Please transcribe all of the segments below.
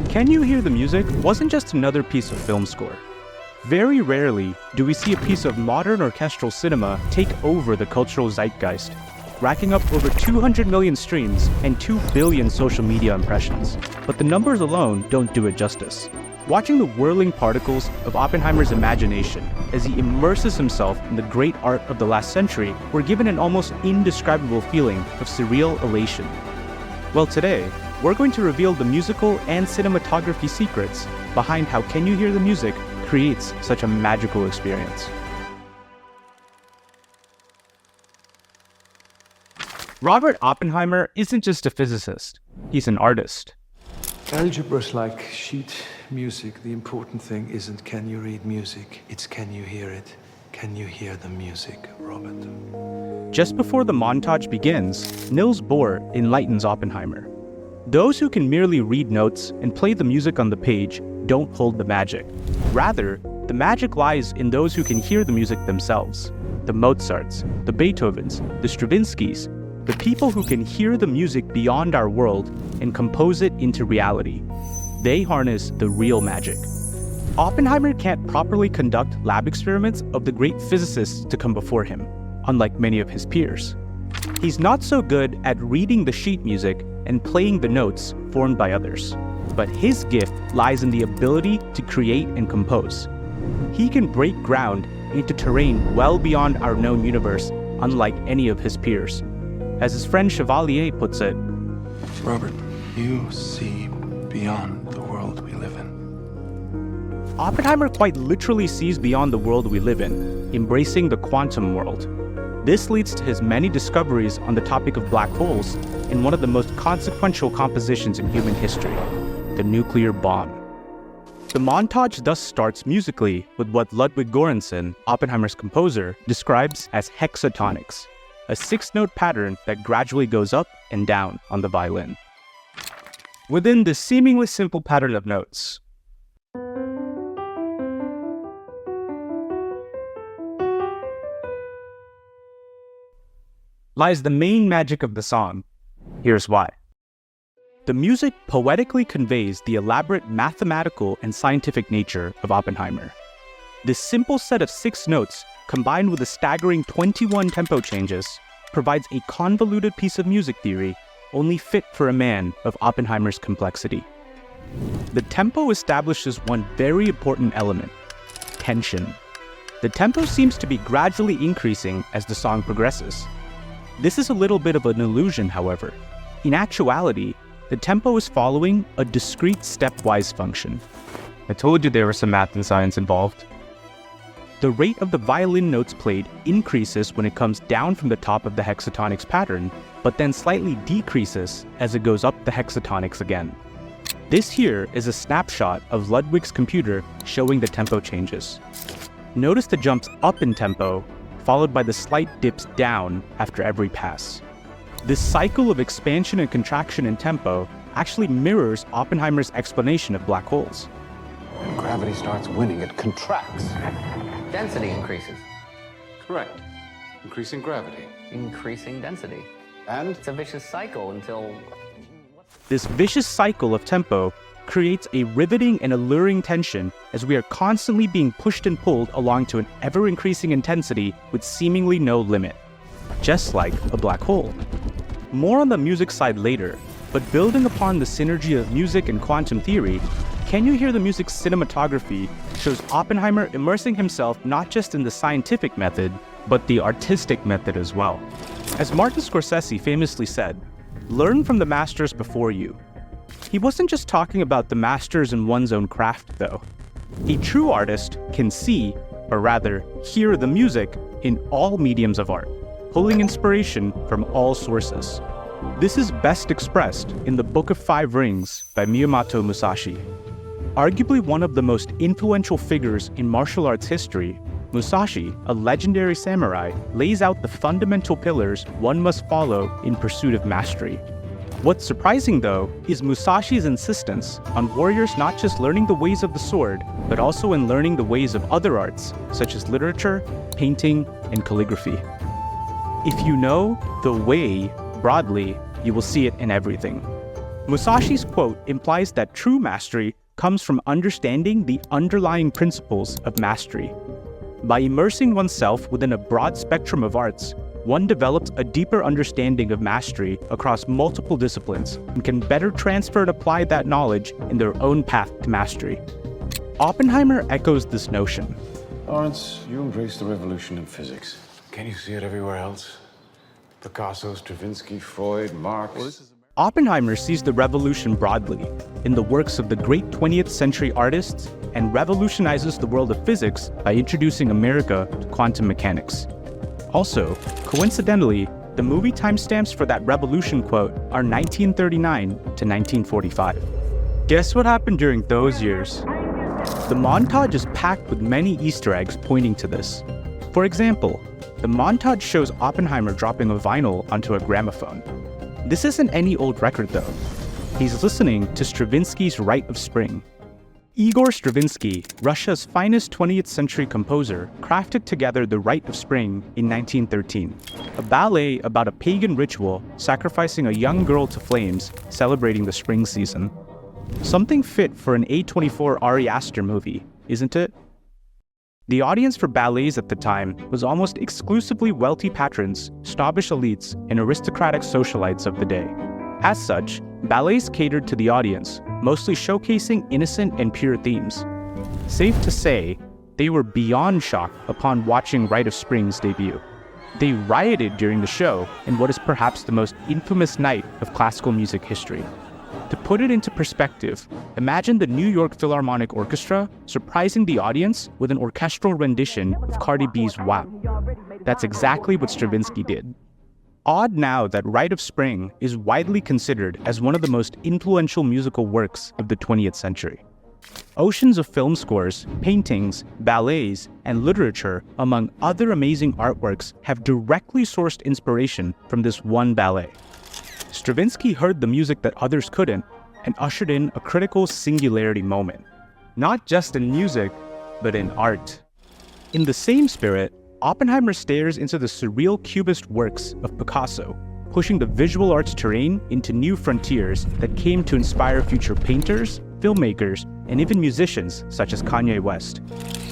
Can You Hear the Music wasn't just another piece of film score. Very rarely do we see a piece of modern orchestral cinema take over the cultural zeitgeist, racking up over 200 million streams and 2 billion social media impressions. But the numbers alone don't do it justice. Watching the whirling particles of Oppenheimer's imagination as he immerses himself in the great art of the last century, we're given an almost indescribable feeling of surreal elation. Well, today, we're going to reveal the musical and cinematography secrets behind how Can You Hear the Music creates such a magical experience. Robert Oppenheimer isn't just a physicist, he's an artist. Algebra's like sheet music. The important thing isn't can you read music, it's can you hear it. Can you hear the music, Robert? Just before the montage begins, Niels Bohr enlightens Oppenheimer. Those who can merely read notes and play the music on the page don't hold the magic. Rather, the magic lies in those who can hear the music themselves. The Mozarts, the Beethovens, the Stravinskys, the people who can hear the music beyond our world and compose it into reality. They harness the real magic. Oppenheimer can't properly conduct lab experiments of the great physicists to come before him, unlike many of his peers. He's not so good at reading the sheet music and playing the notes formed by others. But his gift lies in the ability to create and compose. He can break ground into terrain well beyond our known universe, unlike any of his peers. As his friend Chevalier puts it, Robert, you see beyond the world we live in. Oppenheimer quite literally sees beyond the world we live in, embracing the quantum world. This leads to his many discoveries on the topic of black holes in one of the most consequential compositions in human history, the nuclear bomb. The montage thus starts musically with what Ludwig Göransson, Oppenheimer's composer, describes as hexatonics, a 6-note pattern that gradually goes up and down on the violin. Within this seemingly simple pattern of notes, lies the main magic of the song. Here's why. The music poetically conveys the elaborate mathematical and scientific nature of Oppenheimer. This simple set of 6 notes, combined with a staggering 21 tempo changes, provides a convoluted piece of music theory only fit for a man of Oppenheimer's complexity. The tempo establishes one very important element: tension. The tempo seems to be gradually increasing as the song progresses. This is a little bit of an illusion, however. In actuality, the tempo is following a discrete stepwise function. I told you there was some math and science involved. The rate of the violin notes played increases when it comes down from the top of the hexatonics pattern, but then slightly decreases as it goes up the hexatonics again. This here is a snapshot of Ludwig's computer showing the tempo changes. Notice the jumps up in tempo, followed by the slight dips down after every pass. This cycle of expansion and contraction in tempo actually mirrors Oppenheimer's explanation of black holes. When gravity starts winning, it contracts. Density increases. Correct. Increasing gravity. Increasing density. And? It's a vicious cycle until... This vicious cycle of tempo creates a riveting and alluring tension as we are constantly being pushed and pulled along to an ever-increasing intensity with seemingly no limit. Just like a black hole. More on the music side later, but building upon the synergy of music and quantum theory, Can You Hear the Music's cinematography shows Oppenheimer immersing himself not just in the scientific method, but the artistic method as well. As Martin Scorsese famously said, "Learn from the masters before you." He wasn't just talking about the masters in one's own craft, though. A true artist can see, or rather, hear the music in all mediums of art, pulling inspiration from all sources. This is best expressed in the Book of 5 Rings by Miyamoto Musashi. Arguably one of the most influential figures in martial arts history, Musashi, a legendary samurai, lays out the fundamental pillars one must follow in pursuit of mastery. What's surprising, though, is Musashi's insistence on warriors not just learning the ways of the sword, but also in learning the ways of other arts, such as literature, painting, and calligraphy. If you know the way broadly, you will see it in everything. Musashi's quote implies that true mastery comes from understanding the underlying principles of mastery. By immersing oneself within a broad spectrum of arts, one develops a deeper understanding of mastery across multiple disciplines and can better transfer and apply that knowledge in their own path to mastery. Oppenheimer echoes this notion. Lawrence, you embrace the revolution in physics. Can you see it everywhere else? Picasso, Stravinsky, Freud, Marx. Oppenheimer sees the revolution broadly in the works of the great 20th century artists and revolutionizes the world of physics by introducing America to quantum mechanics. Also, coincidentally, the movie timestamps for that revolution quote are 1939 to 1945. Guess what happened during those years? The montage is packed with many Easter eggs pointing to this. For example, the montage shows Oppenheimer dropping a vinyl onto a gramophone. This isn't any old record though. He's listening to Stravinsky's Rite of Spring. Igor Stravinsky, Russia's finest 20th century composer, crafted together the Rite of Spring in 1913, a ballet about a pagan ritual sacrificing a young girl to flames, celebrating the spring season. Something fit for an A24 Ari Aster movie, isn't it? The audience for ballets at the time was almost exclusively wealthy patrons, snobbish elites, and aristocratic socialites of the day. As such, ballets catered to the audience, mostly showcasing innocent and pure themes. Safe to say, they were beyond shocked upon watching Rite of Spring's debut. They rioted during the show in what is perhaps the most infamous night of classical music history. To put it into perspective, imagine the New York Philharmonic Orchestra surprising the audience with an orchestral rendition of Cardi B's WAP. That's exactly what Stravinsky did. Odd now that Rite of Spring is widely considered as one of the most influential musical works of the 20th century. Oceans of film scores, paintings, ballets, and literature, among other amazing artworks, have directly sourced inspiration from this one ballet. Stravinsky heard the music that others couldn't and ushered in a critical singularity moment, not just in music, but in art. In the same spirit, Oppenheimer stares into the surreal cubist works of Picasso, pushing the visual arts terrain into new frontiers that came to inspire future painters, filmmakers, and even musicians such as Kanye West.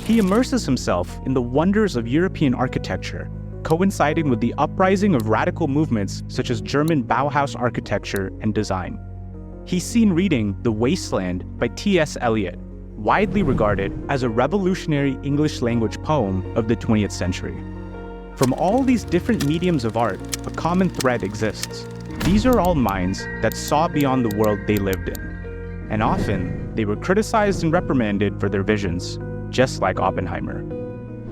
He immerses himself in the wonders of European architecture, coinciding with the uprising of radical movements such as German Bauhaus architecture and design. He's seen reading The Wasteland by T.S. Eliot, widely regarded as a revolutionary English language poem of the 20th century. From all these different mediums of art, a common thread exists. These are all minds that saw beyond the world they lived in. And often, they were criticized and reprimanded for their visions, just like Oppenheimer.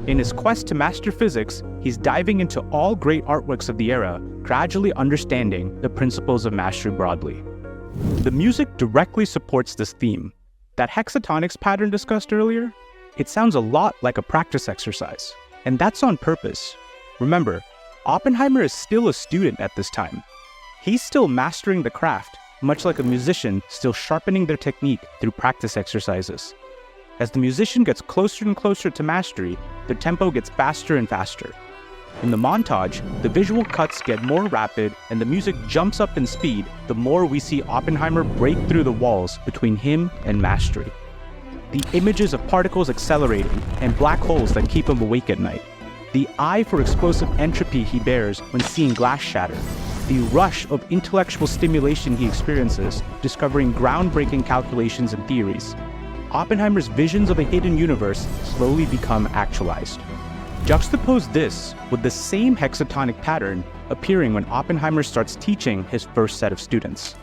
In his quest to master physics, he's diving into all great artworks of the era, gradually understanding the principles of mastery broadly. The music directly supports this theme. That hexatonics pattern discussed earlier, it sounds a lot like a practice exercise, and that's on purpose. Remember, Oppenheimer is still a student at this time. He's still mastering the craft, much like a musician still sharpening their technique through practice exercises. As the musician gets closer and closer to mastery, the tempo gets faster and faster. In the montage, the visual cuts get more rapid and the music jumps up in speed the more we see Oppenheimer break through the walls between him and mastery. The images of particles accelerating and black holes that keep him awake at night. The eye for explosive entropy he bears when seeing glass shatter. The rush of intellectual stimulation he experiences, discovering groundbreaking calculations and theories. Oppenheimer's visions of a hidden universe slowly become actualized. Juxtapose this with the same hexatonic pattern appearing when Oppenheimer starts teaching his first set of students.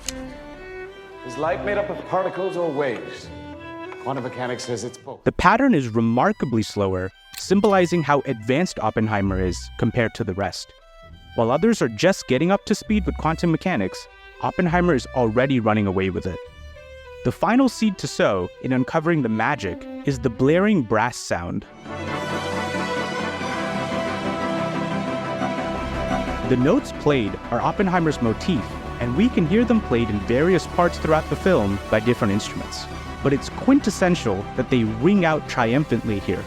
Is light made up of particles or waves? Quantum mechanics says it's both. The pattern is remarkably slower, symbolizing how advanced Oppenheimer is compared to the rest. While others are just getting up to speed with quantum mechanics, Oppenheimer is already running away with it. The final seed to sow in uncovering the magic is the blaring brass sound. The notes played are Oppenheimer's motif, and we can hear them played in various parts throughout the film by different instruments. But it's quintessential that they ring out triumphantly here.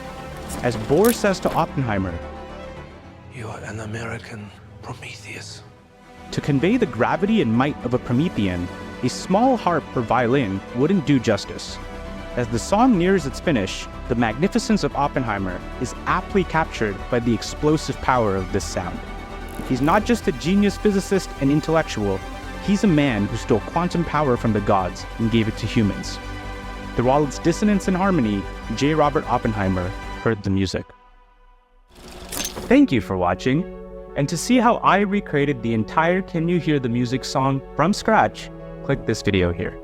As Bohr says to Oppenheimer, "You are an American Prometheus." To convey the gravity and might of a Promethean, a small harp for violin wouldn't do justice. As the song nears its finish, the magnificence of Oppenheimer is aptly captured by the explosive power of this sound. He's not just a genius physicist and intellectual, he's a man who stole quantum power from the gods and gave it to humans. Through all its dissonance and harmony, J. Robert Oppenheimer heard the music. Thank you for watching, and to see how I recreated the entire Can You Hear the Music song from scratch, click this video here.